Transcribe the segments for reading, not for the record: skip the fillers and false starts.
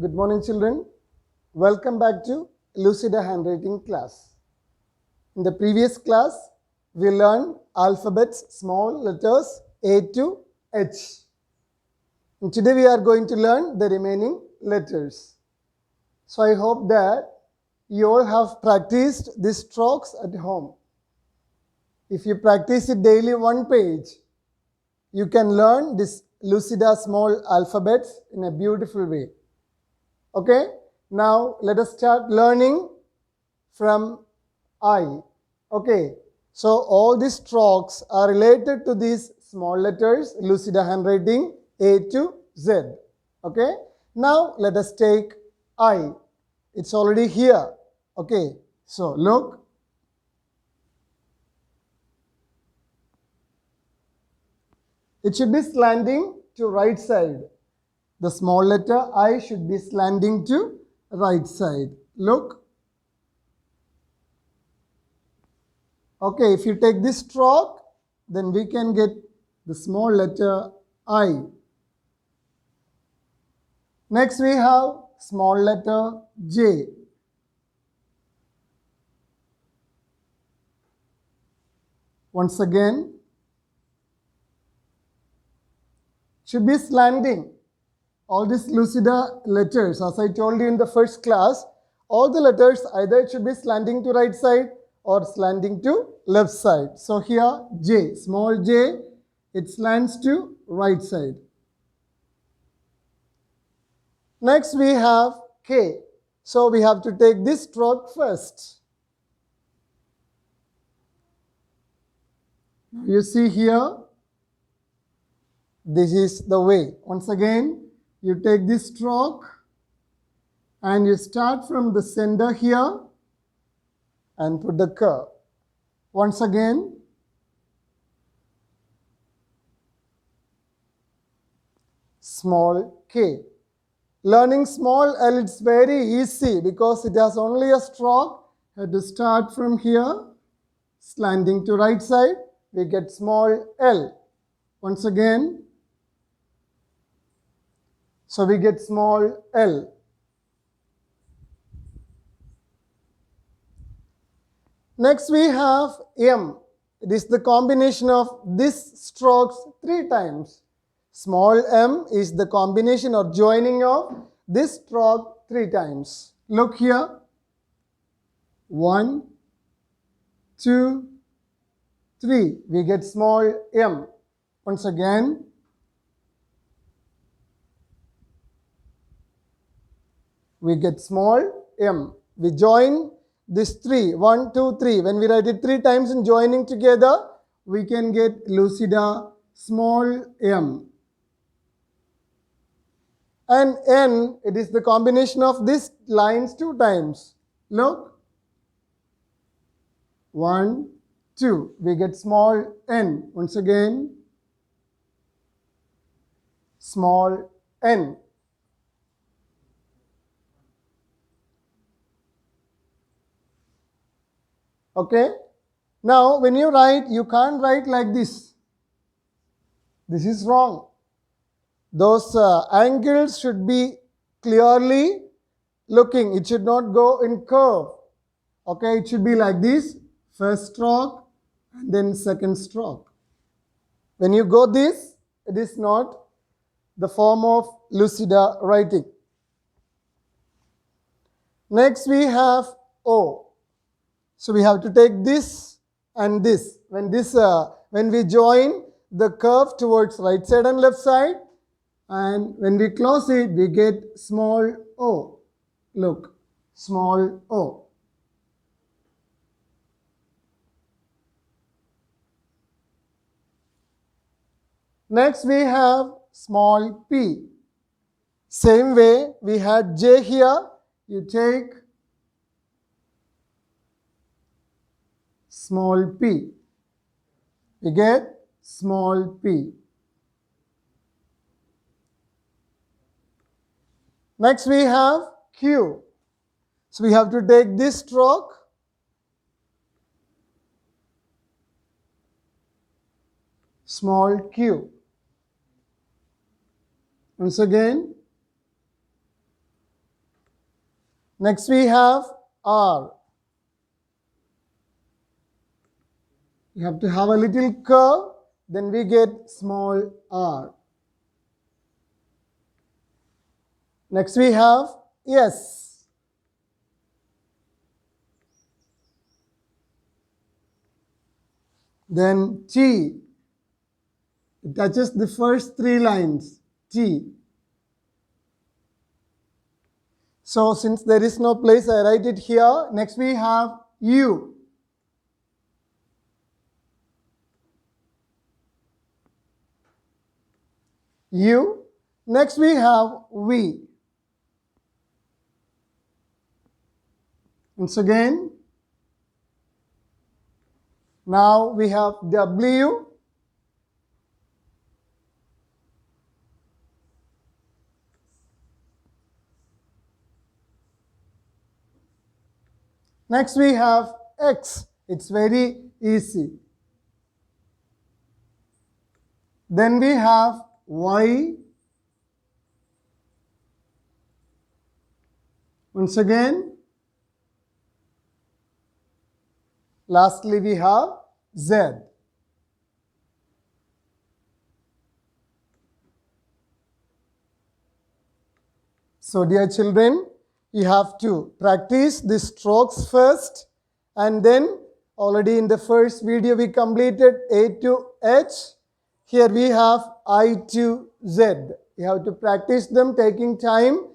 Good morning, children. Welcome back to Lucida Handwriting class. In the previous class, we learned alphabets, small letters A to H. And today we are going to learn the remaining letters. So I hope that you all have practiced these strokes at home. If you practice it daily one page, you can learn this Lucida small alphabets in a beautiful way. Okay, now let us start learning from I. Okay, so all these strokes are related to these small letters, Lucida handwriting A to Z. Okay, now let us take I. It's already here. Okay, so look. It should be slanting to right side. The small letter I should be slanting to right side. Look. Okay, if you take this stroke, then we can get the small letter I. Next we have small letter J. Once again, should be slanting. All these Lucida letters, as I told you in the first class, all the letters either it should be slanting to right side or slanting to left side. So here J, small j, it slants to right side. Next we have K. So we have to take this stroke first. You see here, this is the way. Once again, you take this stroke and you start from the center here and put the curve. Once again, small k. Learning small L, it's very easy because it has only a stroke. You have to start from here, slanting to right side, we get small L. Once again, so we get small L. Next we have M. It is the combination of these strokes 3 times. Small m is the combination or joining of this stroke 3 times. Look here. 1, 2, 3. We get small m. Once again. We get small m. We join this 3. 1, 2, 3. When we write it 3 times in joining together, we can get Lucida small m. And N, it is the combination of these lines 2 times. Look. 1, 2. We get small n. Once again, small n. Okay. Now, when you write, you can't write like this. This is wrong. Those angles should be clearly looking. It should not go in curve. Okay, it should be like this. First stroke and then second stroke. When you go this, it is not the form of Lucida writing. Next we have O. So we have to take this and this. When we join the curve towards right side and left side, and when we close it, we get small o. Look, small o. Next we have small p. Same way, we had J here. You take small p. We get small p. Next we have Q. So we have to take this stroke, small q. Once again, Next we have R. You have to have a little curve, then we get small r. Next we have S. Then T. It touches the first three lines. T. So since there is no place, I write it here. Next we have U. U. Next we have V. Once again, now we have W. Next we have X. It's very easy. Then we have Y. Once again, lastly we have Z. So dear children, you have to practice the strokes first, and then already in the first video we completed A to H. Here we have I to Z. You have to practice them taking time,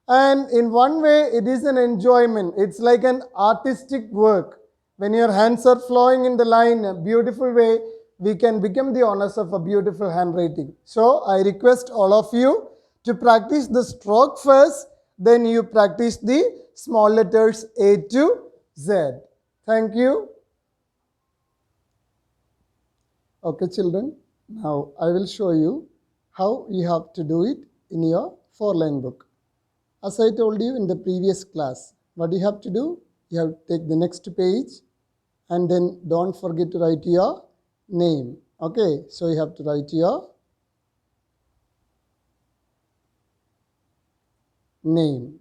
and in one way it is an enjoyment. It's like an artistic work. When your hands are flowing in the line in a beautiful way, we can become the owners of a beautiful handwriting. So I request all of you to practice the stroke first, then you practice the small letters A to Z. Thank you. Okay, children. Now I will show you how you have to do it in your 4-line book. As I told you in the previous class, what you have to do? You have to take the next page and then don't forget to write your name. Okay, so you have to write your name.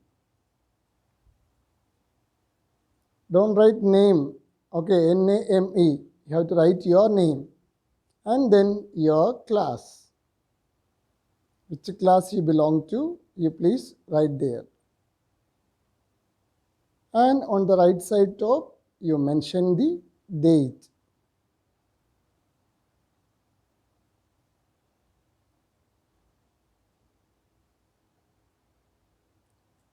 Don't write name. Okay, N-A-M-E. You have to write your name. And then your class. Which class you belong to, you please write there. And on the right side top, you mention the date.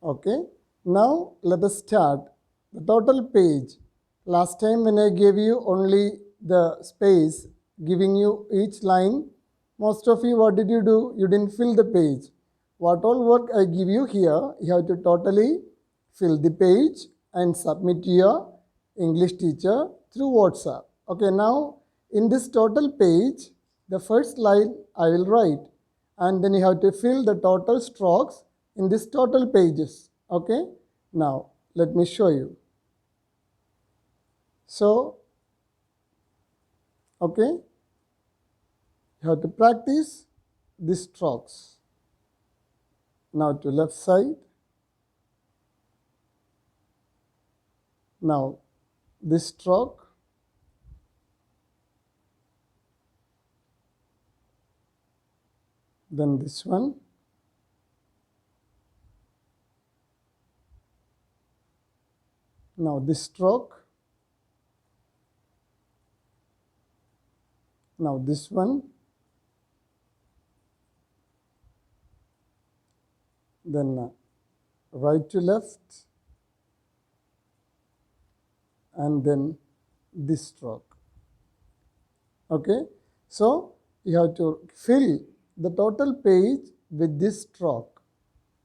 Okay, now let us start. The total page. Last time when I gave you only the space, giving you each line, most of you, what did you do? You didn't fill the page. What all work I give you here, you have to totally fill the page and submit to your English teacher through WhatsApp. Okay, now in this total page, the first line I will write, and then you have to fill the total strokes in this total pages. Okay, now let me show you. So, okay, you have to practice these strokes. Now to left side. Now this stroke. Then this one. Now this stroke. Now this one. Then right to left. And then this stroke. Okay. So you have to fill the total page with this stroke.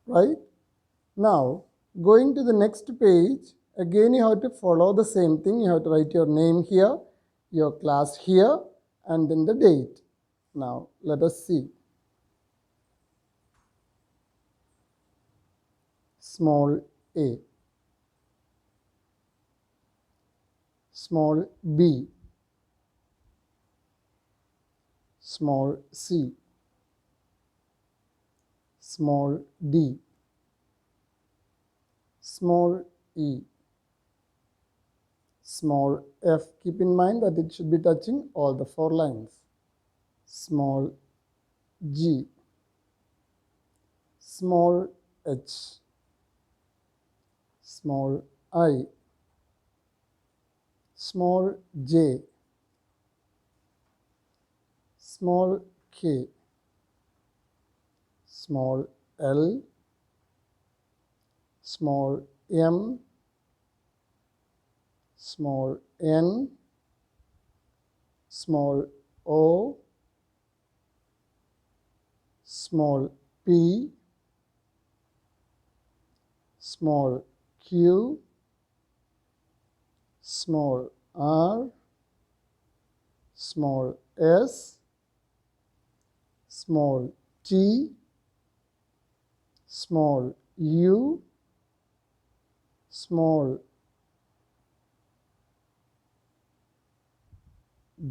Right. Now going to the next page. Again you have to follow the same thing. You have to write your name here, your class here, and then the date. Now let us see. Small a, small b, small c, small d, small e, small f. Keep in mind that it should be touching all the four lines. Small g, small h, small I, small j, small k, small l, small m, small n, small o, small p, small q, small r, small s, small t, small u, small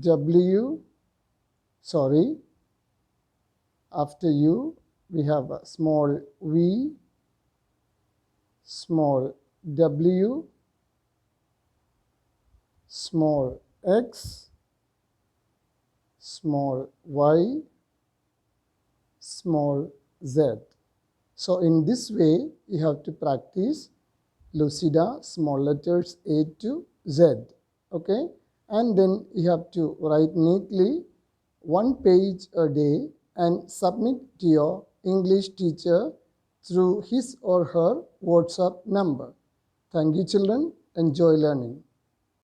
w, after u we have a small v, small w, small x, small y, small z. So in this way you have to practice Lucida small letters A to Z. Okay, and then you have to write neatly one page a day and submit to your English teacher through his or her WhatsApp number. Thank you, children. Enjoy learning.